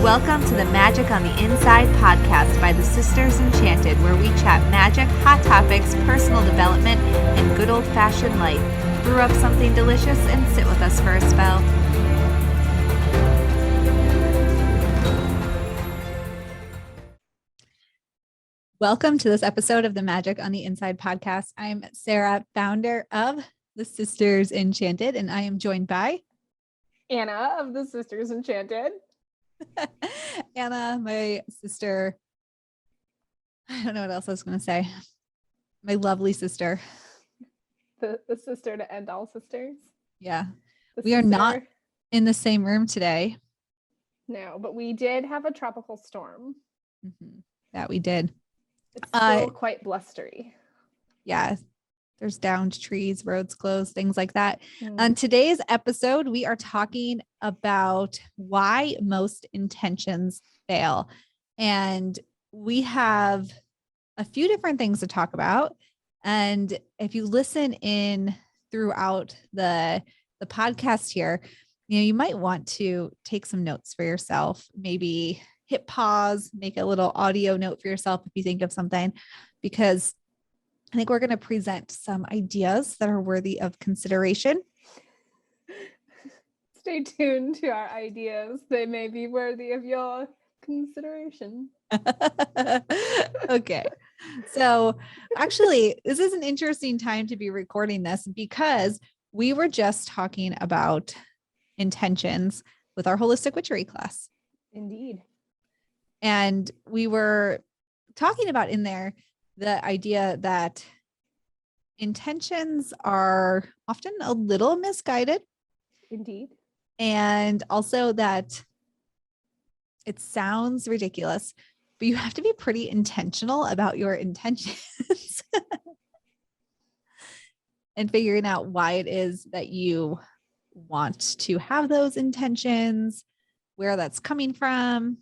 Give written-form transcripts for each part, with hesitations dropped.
Welcome to the Magic on the Inside podcast by the Sisters Enchanted, where we chat magic, hot topics, personal development, and good old-fashioned life. Brew up something delicious and sit with us for a spell. Welcome to this episode of the Magic on the Inside podcast. I'm Sara, founder of the Sisters Enchanted, and I am joined by Anna of the Sisters Enchanted. Anna, my sister. I don't know what else I was going to say. My lovely sister. The sister to end all sisters. Yeah. We are not in the same room today. No, but we did have a tropical storm. Mm-hmm. That we did. It's still quite blustery. Yeah. There's downed trees, roads closed, things like that. On today's episode, we are talking about why most intentions fail. And we have a few different things to talk about. And if you listen in throughout the podcast here, you might want to take some notes for yourself, maybe hit pause, make a little audio note for yourself if you think of something, because I think we're going to present some ideas that are worthy of consideration. Stay tuned to our ideas. They may be worthy of your consideration. Okay. So actually, this is an interesting time to be recording this because we were just talking about intentions with our holistic witchery class. Indeed. And we were talking about in there the idea that intentions are often a little misguided. Indeed. And also that it sounds ridiculous, but you have to be pretty intentional about your intentions and figuring out why it is that you want to have those intentions, where that's coming from.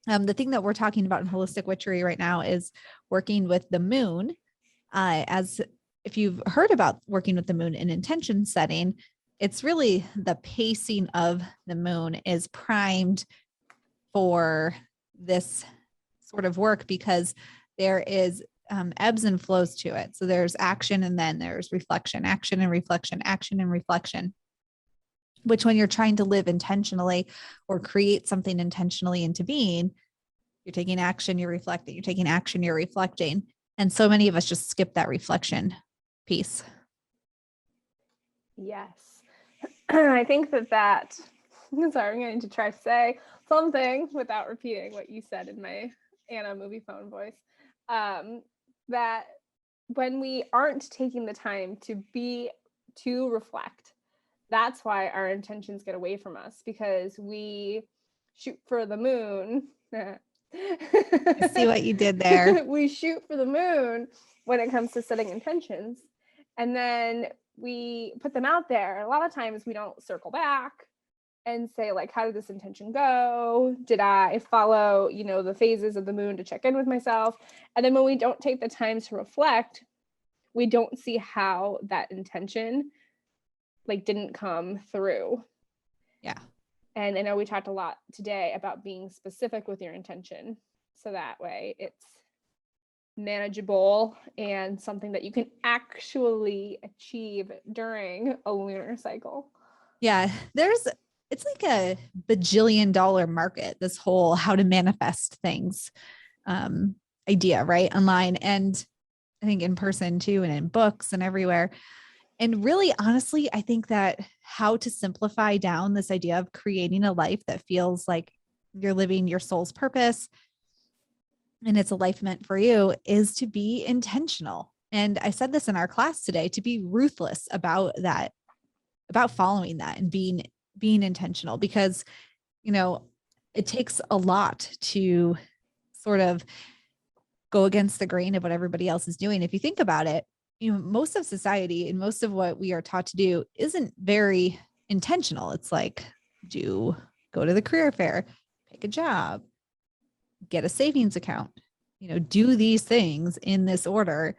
The thing that we're talking about in holistic witchery right now is working with the moon. As if you've heard about working with the moon in intention setting, it's really the pacing of the moon is primed for this sort of work because there is ebbs and flows to it. So there's action and then there's reflection, action and reflection, action and reflection, which when you're trying to live intentionally or create something intentionally into being, you're taking action, you're reflecting, you're taking action, you're reflecting. And so many of us just skip that reflection piece. Yes. I think that sorry, I'm going to try to say something without repeating what you said in my Anna movie phone voice. That when we aren't taking the time to reflect, that's why our intentions get away from us, because we shoot for the moon. I see what you did there. We shoot for the moon when it comes to setting intentions, and then we put them out there. A lot of times we don't circle back and say, like, how did this intention go? Did I follow, the phases of the moon to check in with myself? And then when we don't take the time to reflect, we don't see how that intention didn't come through. Yeah. And I know we talked a lot today about being specific with your intention. So that way it's manageable and something that you can actually achieve during a lunar cycle. Yeah. It's like a bajillion-dollar market, this whole how to manifest things idea, right? Online. And I think in person too, and in books and everywhere. And really, honestly, I think that how to simplify down this idea of creating a life that feels like you're living your soul's purpose and it's a life meant for you is to be intentional. And I said this in our class today, to be ruthless about that, about following that and being intentional, because, it takes a lot to sort of go against the grain of what everybody else is doing. If you think about it, most of society and most of what we are taught to do isn't very intentional. It's like, go to the career fair, pick a job, get a savings account, do these things in this order.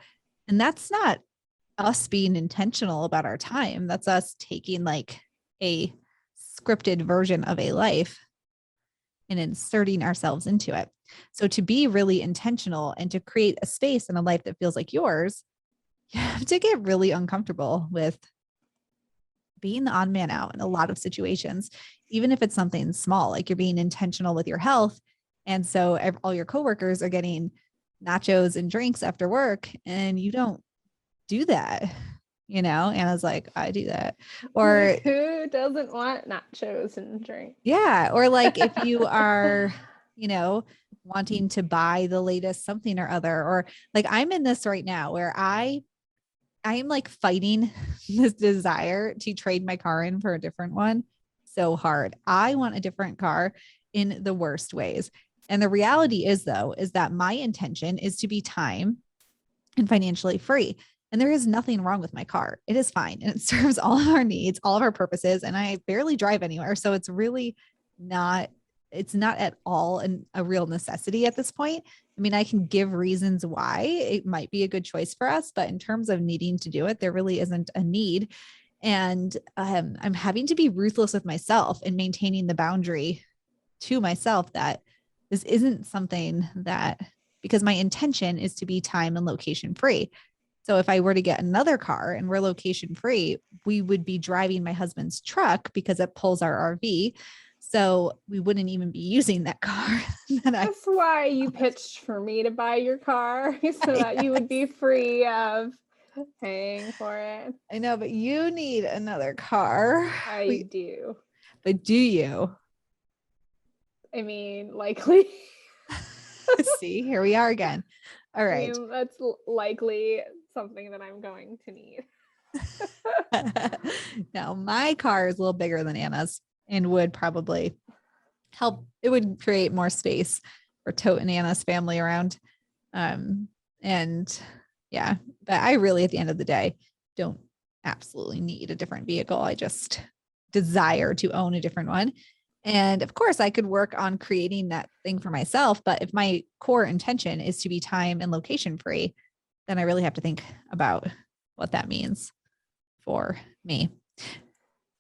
And that's not us being intentional about our time. That's us taking like a scripted version of a life and inserting ourselves into it. So to be really intentional and to create a space in a life that feels like yours, you have to get really uncomfortable with being the odd man out in a lot of situations, even if it's something small, like you're being intentional with your health. And so all your coworkers are getting nachos and drinks after work, and you don't do that. Anna's like, I do that. Or who doesn't want nachos and drink? yeah. Or like if you are, wanting to buy the latest something or other, or like I'm in this right now where I am like fighting this desire to trade my car in for a different one so hard. I want a different car in the worst ways. And the reality is that my intention is to be time and financially free. And there is nothing wrong with my car. It is fine. And it serves all of our needs, all of our purposes. And I barely drive anywhere. So it's really not at all a real necessity at this point. I mean, I can give reasons why it might be a good choice for us, but in terms of needing to do it, there really isn't a need. And I'm having to be ruthless with myself and maintaining the boundary to myself that this isn't something that, because my intention is to be time and location free. So if I were to get another car and we're location free, we would be driving my husband's truck because it pulls our RV. So we wouldn't even be using that car. That's why you pitched for me to buy your car so that you would be free of paying for it. I know, but you need another car. I do. But do you? I mean, likely. See, here we are again. All right. I mean, that's likely something that I'm going to need. Now, my car is a little bigger than Anna's and would probably help. It would create more space for Tote and Anna's family around. And yeah, but I really, at the end of the day, don't absolutely need a different vehicle. I just desire to own a different one. And of course, I could work on creating that thing for myself. But if my core intention is to be time and location free, then I really have to think about what that means for me.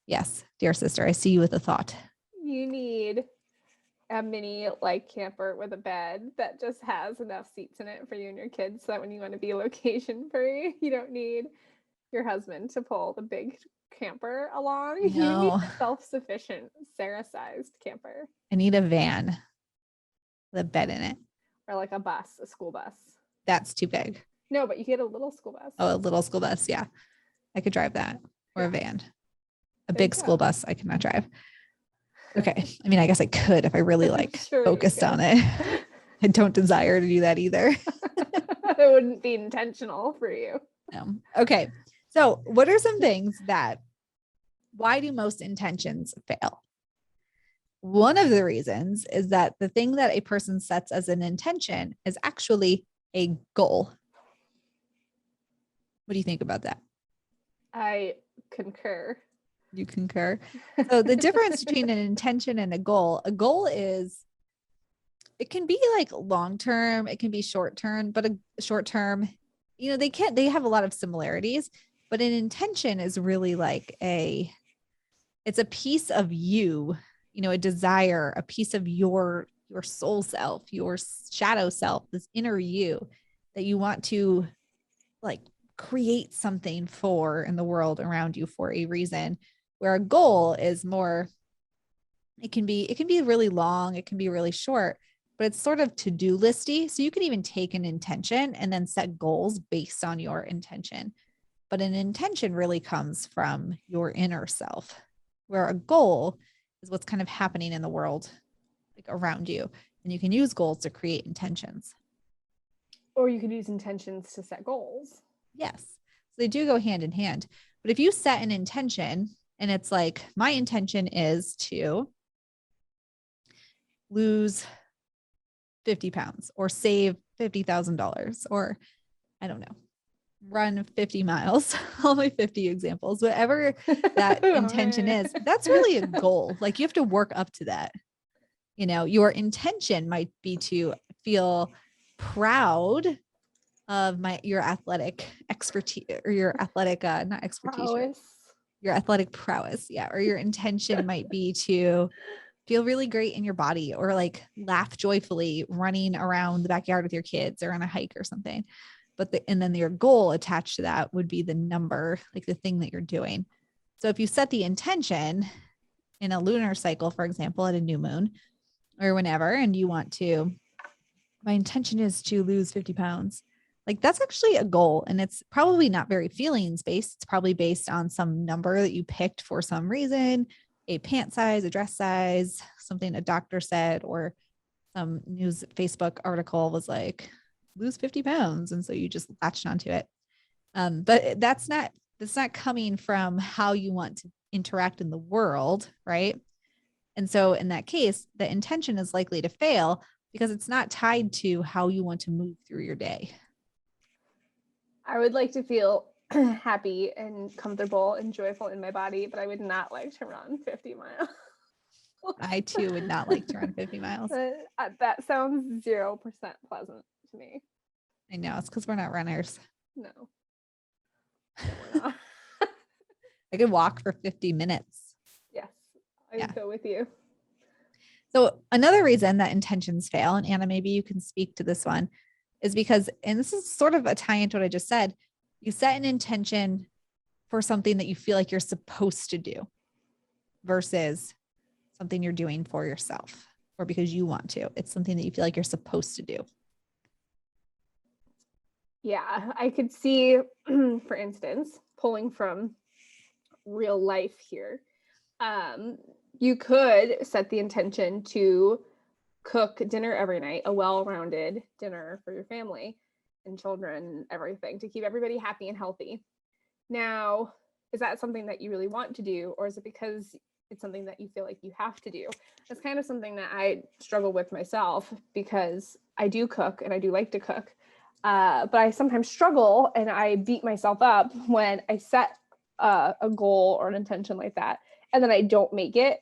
Yes, dear sister, I see you with a thought. You need a mini camper with a bed that just has enough seats in it for you and your kids so that when you want to be location free, you don't need your husband to pull the big camper along. You need a self-sufficient Sarah-sized camper. I need a van with a bed in it. Or like a bus, a school bus. That's too big. No, but you get a little school bus. Oh, a little school bus. Yeah. I could drive that. Or a van. A big school bus I cannot drive. Okay. I mean, I guess I could if I really sure focused on it. I don't desire to do that either. It wouldn't be intentional for you. No. Okay. So what are some things why do most intentions fail? One of the reasons is that the thing that a person sets as an intention is actually a goal. What do you think about that? I concur. You concur? So the difference between an intention and a goal is, it can be long-term, it can be short-term, but a short-term, they have a lot of similarities, but an intention is really it's a piece of you, a desire, a piece of your soul self, your shadow self, this inner you that you want to create something for in the world around you for a reason, where a goal is more, it can be really long, it can be really short, but it's sort of to-do listy. So you can even take an intention and then set goals based on your intention. But an intention really comes from your inner self, where a goal is what's kind of happening in the world around you. And you can use goals to create intentions. Or you could use intentions to set goals. Yes. So they do go hand in hand. But if you set an intention and it's my intention is to lose 50 pounds or save $50,000 or I don't know, run 50 miles, only 50 examples, whatever that intention is, that's really a goal. You have to work up to that. Your intention might be to feel proud of your athletic expertise or your athletic, not expertise, prowess. Your athletic prowess. Yeah. Or your intention might be to feel really great in your body, or like laugh joyfully running around the backyard with your kids or on a hike or something. And then your goal attached to that would be the number, like the thing that you're doing. So if you set the intention in a lunar cycle, for example, at a new moon or whenever, and you want to, my intention is to lose 50 pounds. Like that's actually a goal, and it's probably not very feelings based. It's probably based on some number that you picked for some reason, a pant size, a dress size, something a doctor said, or some news Facebook article was like, lose 50 pounds. And so you just latched onto it. But that's not coming from how you want to interact in the world. Right. And so in that case, the intention is likely to fail because it's not tied to how you want to move through your day. I would like to feel happy and comfortable and joyful in my body, but I would not like to run 50 miles. I too would not like to run 50 miles. That sounds 0% pleasant to me. I know, it's because we're not runners. No, we're not. I could walk for 50 minutes. Yes, I would go with you. So another reason that intentions fail, and Anna, maybe you can speak to this one, is because, and this is sort of a tie into what I just said, you set an intention for something that you feel like you're supposed to do versus something you're doing for yourself or because you want to. It's something that you feel like you're supposed to do. Yeah, I could see, for instance, pulling from real life here, you could set the intention to cook dinner every night, a well-rounded dinner for your family and children and everything, to keep everybody happy and healthy. Now, is that something that you really want to do, or is it because it's something that you feel like you have to do? That's kind of something that I struggle with myself, because I do cook and I do like to cook. But I sometimes struggle and I beat myself up when I set a goal or an intention like that, and then I don't make it,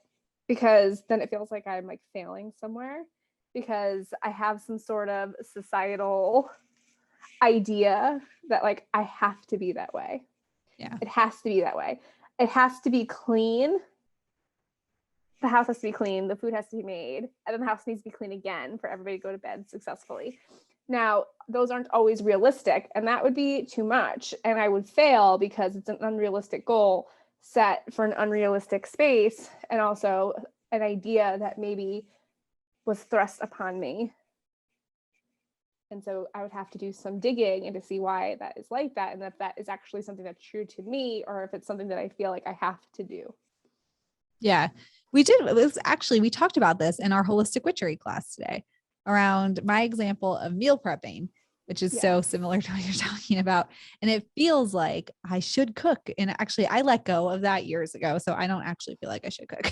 because then it feels like I'm like failing somewhere, because I have some sort of societal idea that like I have to be that way. Yeah. It has to be that way. It has to be clean. The house has to be clean. The food has to be made. And then the house needs to be clean again for everybody to go to bed successfully. Now, those aren't always realistic, and that would be too much. And I would fail because it's an unrealistic goal set for an unrealistic space, and also an idea that maybe was thrust upon me. And so I would have to do some digging and to see why that is like that, and if that is actually something that's true to me, or if it's something that I feel like I have to do. Yeah, we did. We talked about this in our holistic witchery class today around my example of meal prepping, which is so similar to what you're talking about. And it feels like I should cook. And actually I let go of that years ago. So I don't actually feel like I should cook,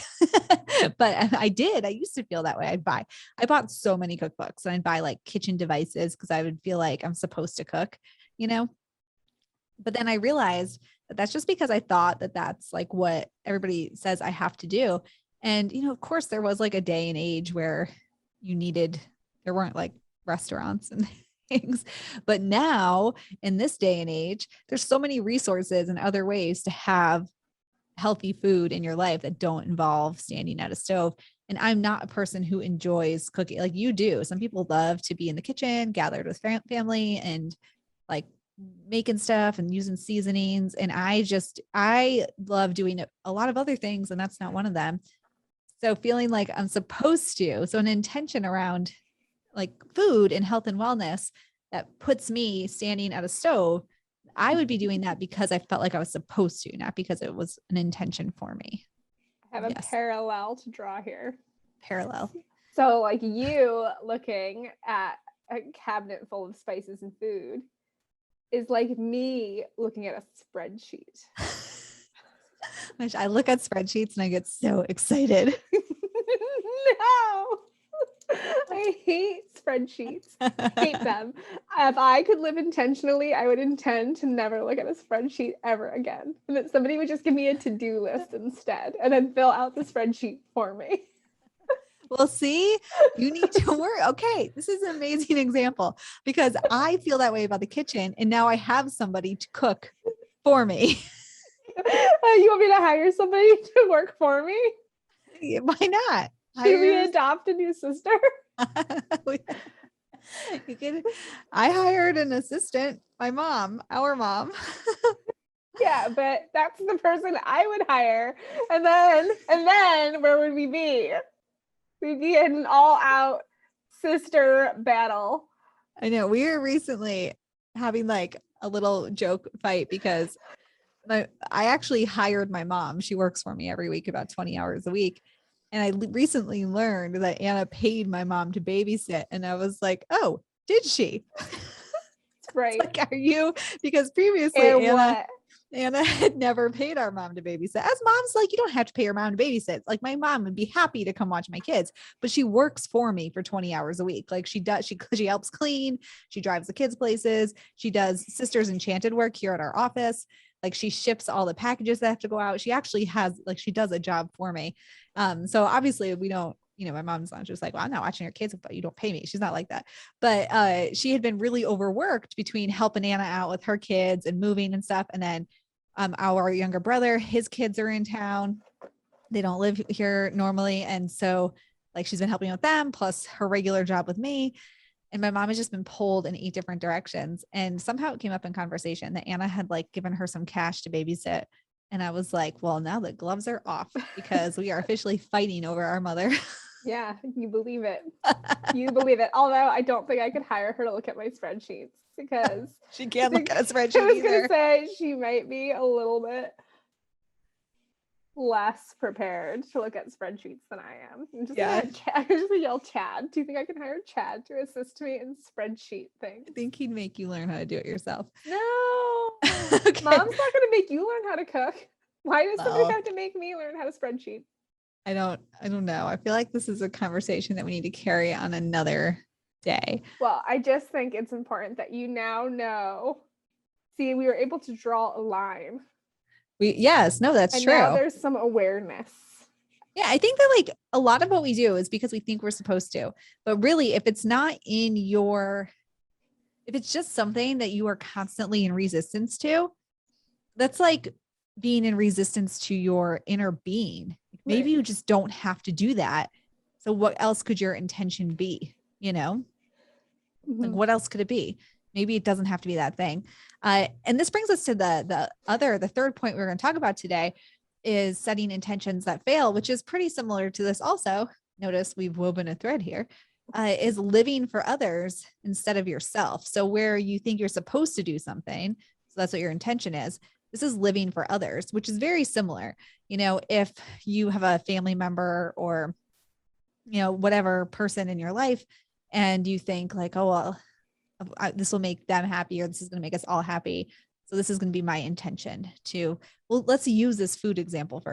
but I did. I used to feel that way. I bought so many cookbooks, and I'd buy like kitchen devices because I would feel like I'm supposed to cook, but then I realized that that's just because I thought that that's like what everybody says I have to do. And, of course there was like a day and age where there weren't like restaurants and things. But now in this day and age, there's so many resources and other ways to have healthy food in your life that don't involve standing at a stove. And I'm not a person who enjoys cooking like you do. Some people love to be in the kitchen, gathered with family and like making stuff and using seasonings. And I love doing a lot of other things, and that's not one of them. So feeling like I'm supposed to, so an intention around like food and health and wellness that puts me standing at a stove, I would be doing that because I felt like I was supposed to, not because it was an intention for me. I have a parallel to draw here. Parallel. So like you looking at a cabinet full of spices and food is like me looking at a spreadsheet. I look at spreadsheets and I get so excited. No. I hate spreadsheets. Hate them. If I could live intentionally, I would intend to never look at a spreadsheet ever again. And that somebody would just give me a to-do list instead, and then fill out the spreadsheet for me. Well, see, you need to work. Okay, this is an amazing example, because I feel that way about the kitchen, and now I have somebody to cook for me. You want me to hire somebody to work for me? Why not? Should we adopt a new sister? You could, I hired an assistant, our mom. Yeah, but that's the person I would hire. And then where would we be? We'd be in an all-out sister battle. I know. We were recently having like a little joke fight because I actually hired my mom. She works for me every week, about 20 hours a week. And I recently learned that Anna paid my mom to babysit. And I was like, oh, did she? Right. Like, are you? Because previously Anna had never paid our mom to babysit. As moms, like, you don't have to pay your mom to babysit. Like, my mom would be happy to come watch my kids, but she works for me for 20 hours a week. Like, she helps clean. She drives the kids places. She does Sisters Enchanted work here at our office. Like, she ships all the packages that have to go out. She actually has, like, she does a job for me. So obviously we don't, my mom's not just like, well, I'm not watching your kids, but you don't pay me. She's not like that. But she had been really overworked between helping Anna out with her kids and moving and stuff. And then our younger brother, his kids are in town. They don't live here normally. And so like, she's been helping with them, plus her regular job with me. And my mom has just been pulled in 8 different directions. And somehow it came up in conversation that Anna had like given her some cash to babysit. And I was like, well, now the gloves are off because we are officially fighting over our mother. Yeah, you believe it. You believe it. Although I don't think I could hire her to look at my spreadsheets because she can't look at a spreadsheet. I was going to say she might be a little bit less prepared to look at spreadsheets than I am. I'm just gonna yell Chad. Do you think I can hire Chad to assist me in spreadsheet things? I think he'd make you learn how to do it yourself. No. Okay. Mom's not gonna make you learn how to cook. Why does somebody have to make me learn how to spreadsheet? I don't know. I feel like this is a conversation that we need to carry on another day. Well, I just think it's important that you now know. See, we were able to draw a line. That's true. Now there's some awareness. Yeah, I think that like a lot of what we do is because we think we're supposed to, but really if it's just something that you are constantly in resistance to, that's like being in resistance to your inner being. Maybe you just don't have to do that. So what else could your intention be? Mm-hmm. Like what else could it be? Maybe it doesn't have to be that thing. And this brings us to the third point we're going to talk about today is setting intentions that fail, which is pretty similar to this also. Notice we've woven a thread here, is living for others instead of yourself. So where you think you're supposed to do something, so that's what your intention is. This is living for others, which is very similar. If you have a family member or, whatever person in your life, and you think like, oh, well, this will make them happy, or this is going to make us all happy. So this is going to be my intention let's use this food example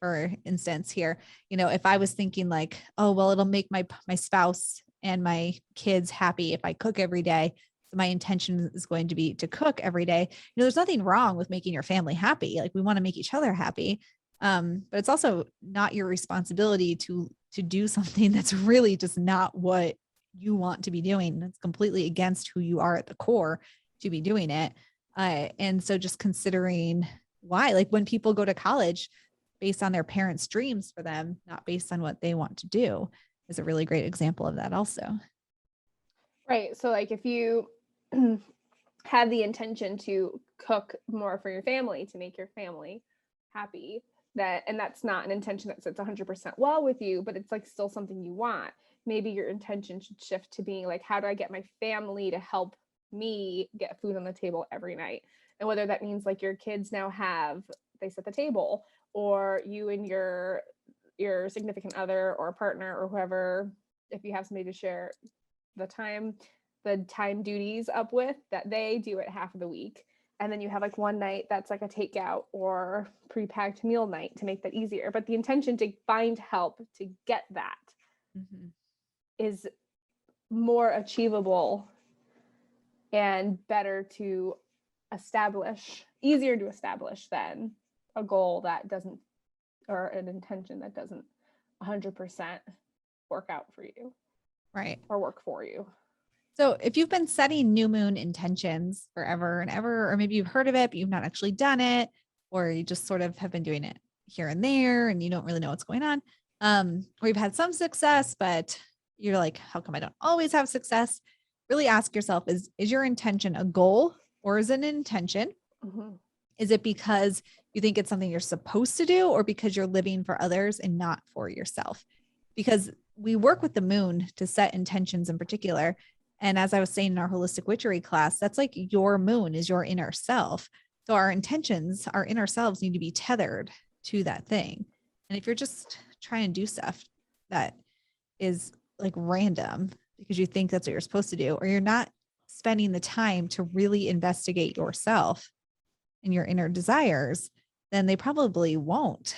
for instance here. If I was thinking like, oh, well, it'll make my spouse and my kids happy if I cook every day. So my intention is going to be to cook every day. There's nothing wrong with making your family happy. Like we want to make each other happy. But it's also not your responsibility to do something that's really just not what you want to be doing. That's completely against who you are at the core to be doing it. And so just considering why, like when people go to college based on their parents' dreams for them, not based on what they want to do, is a really great example of that also. Right. So like if you had the intention to cook more for your family, to make your family happy, and that's not an intention that sits 100% well with you, but it's like still something you want. Maybe your intention should shift to being like, how do I get my family to help me get food on the table every night? And whether that means like your kids now they set the table, or you and your significant other or partner or whoever, if you have somebody to share the time duties up with, that they do it half of the week. And then you have like one night that's like a takeout or pre-packed meal night to make that easier. But the intention to find help to get that is more achievable and better to establish, easier to establish than a goal that doesn't, or an intention that doesn't 100% work out for you. Right. Or work for you. So if you've been setting new moon intentions forever and ever, or maybe you've heard of it, but you've not actually done it, or you just sort of have been doing it here and there and you don't really know what's going on, or you've had some success, but you're like, how come I don't always have success? Really ask yourself, is your intention a goal or is it an intention? Mhm. Is it because you think it's something you're supposed to do or because you're living for others and not for yourself? Because we work with the moon to set intentions in particular. And as I was saying in our holistic witchery class, that's like your moon is your inner self. So our intentions, our inner selves need to be tethered to that thing. And if you're just trying to do stuff that is like random because you think that's what you're supposed to do, or you're not spending the time to really investigate yourself and your inner desires, then they probably won't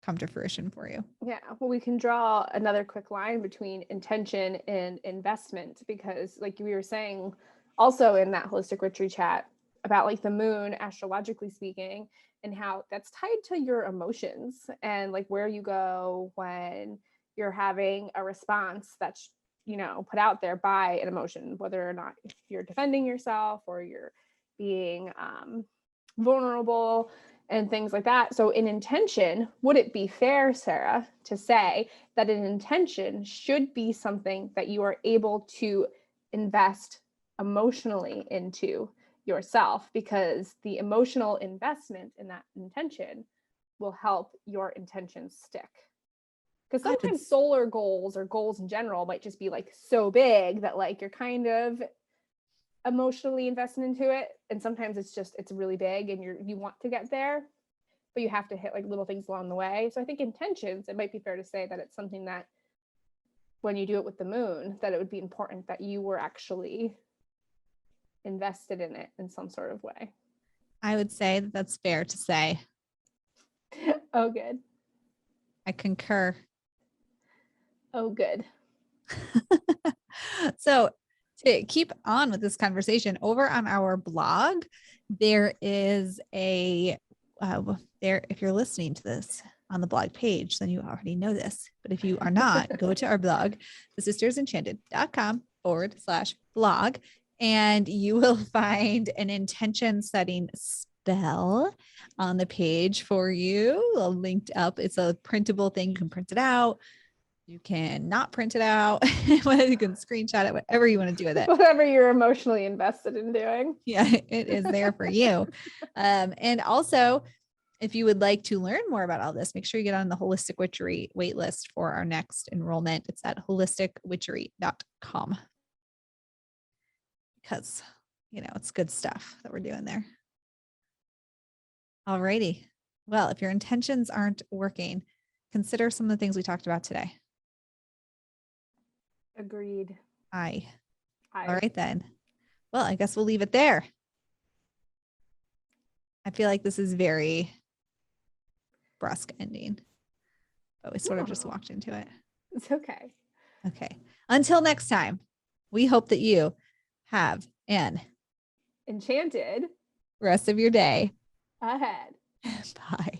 come to fruition for you. Yeah, well, we can draw another quick line between intention and investment because, like we were saying, also in that holistic witchery chat about like the moon, astrologically speaking, and how that's tied to your emotions and like where you go when you're having a response that's, you know, put out there by an emotion, whether or not you're defending yourself or you're being vulnerable and things like that. So in intention, would it be fair, Sarah, to say that an intention should be something that you are able to invest emotionally into yourself, because the emotional investment in that intention will help your intentions stick? Because sometimes solar goals or goals in general might just be like so big that like you're kind of emotionally invested into it, and sometimes it's really big and you want to get there, but you have to hit like little things along the way. So I think intentions, it might be fair to say that it's something that when you do it with the moon, that it would be important that you were actually invested in it in some sort of way. I would say that that's fair to say. Oh, good. I concur. Oh, good. So to keep on with this conversation, over on our blog, there is a if you're listening to this on the blog page, then you already know this. But if you are not, go to our blog, thesistersenchanted.com/blog, and you will find an intention setting spell on the page for you, linked up. It's a printable thing. You can print it out. You can not print it out. You can screenshot it, whatever you want to do with it. Whatever you're emotionally invested in doing. Yeah, it is there for you. And also, if you would like to learn more about all this, make sure you get on the Holistic Witchery waitlist for our next enrollment. It's at holisticwitchery.com. Because, you know, it's good stuff that we're doing there. All righty. Well, if your intentions aren't working, consider some of the things we talked about today. Agreed. Aye. All right, then. Well, I guess we'll leave it there. I feel like this is very brusque ending, but we sort of just walked into it. It's okay. Okay. Until next time, we hope that you have an enchanted rest of your day ahead. Bye.